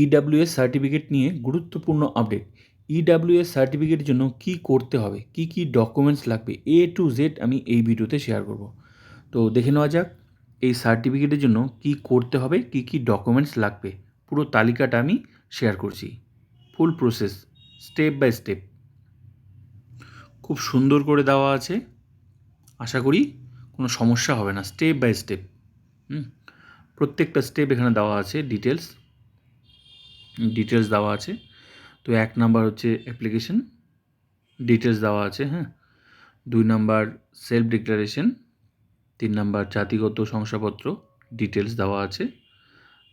EWS certificate নিয়ে গুরুত্বপূর্ণ update. EWS সার্টিফিকেটের জন্য কী করতে হবে, কী কী ডকুমেন্টস লাগবে, A to Z আমি এই ভিডিওতে শেয়ার করব। তো দেখে নেওয়া যাক এই সার্টিফিকেটের জন্য কী করতে হবে, কী কী ডকুমেন্টস লাগবে। পুরো তালিকাটা আমি শেয়ার করছি, full process, step by step. খুব সুন্দর করে দেওয়া আছে, আশা করি কোনো সমস্যা হবে না। স্টেপ বাই স্টেপ, প্রত্যেকটা স্টেপ এখানে দেওয়া আছে, ডিটেলস দেওয়া আছে। তো 1 নাম্বার হচ্ছে অ্যাপ্লিকেশন, ডিটেলস দেওয়া আছে। 2 নাম্বার সেলফ ডিক্লারেশন, 3 নাম্বার জাতিগত শংসাপত্র, ডিটেলস দেওয়া আছে।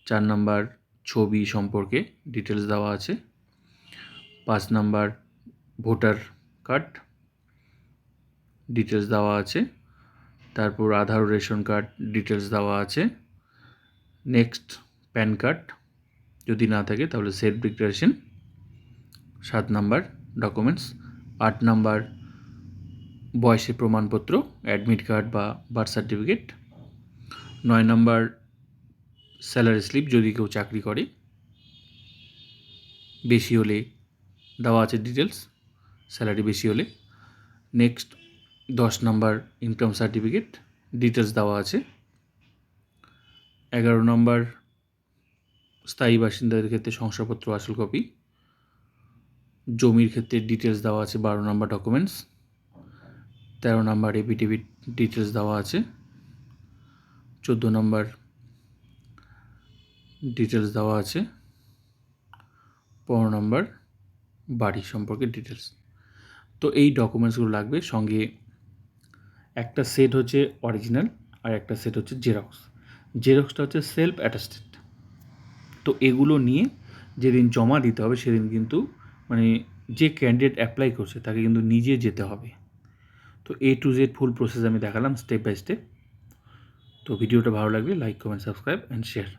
4 নাম্বার ছবি সম্পর্কে ডিটেলস দেওয়া আছে। 5 নাম্বার ভোটার কার্ড, ডিটেলস দেওয়া আছে। তারপর আধার, রেশন কার্ড, ডিটেলস দেওয়া আছে। নেক্সট প্যান কার্ড, যদি না থাকে তাহলে self declaration. 7 number documents. 8 number বয়সের প্রমাণপত্র, অ্যাডমিট কার্ড বা birth certificate. 9 number salary slip, যদি কেউ চাকরি করে, বেশি হলে দেওয়া আছে ডিটেলস, স্যালারি বেশি হলে। Next 10 number income certificate, details দেওয়া আছে। 11 নাম্বার স্থায়ী বাসিন্দাদের ক্ষেত্রে শংসাপত্র আসল কপি। জমির ক্ষেত্রে ডিটেলস দেওয়া আছে, 12 number documents. 13 number affidavit, details দেওয়া আছে। 14 নাম্বার ডিটেলস দেওয়া আছে। 15 নাম্বার বাড়ি সম্পর্কে ডিটেলস। তো এই ডকুমেন্টসগুলো লাগবে। সঙ্গে একটা সেট হচ্ছে অরিজিনাল আর একটা সেট হচ্ছে জেরক্স। জেরক্সটা হচ্ছে সেলফ অ্যাটাস্টেড। তো এগুলো নিয়ে যেদিন জমা দিতে হবে সেদিন কিন্তু মানে যে ক্যান্ডিডেট অ্যাপ্লাই করছে তাকে কিন্তু নিজে যেতে হবে। তো A to Z full process আমি দেখালাম স্টেপ বাই স্টেপ। তো ভিডিওটা ভালো লাগলে like, comment, subscribe and share.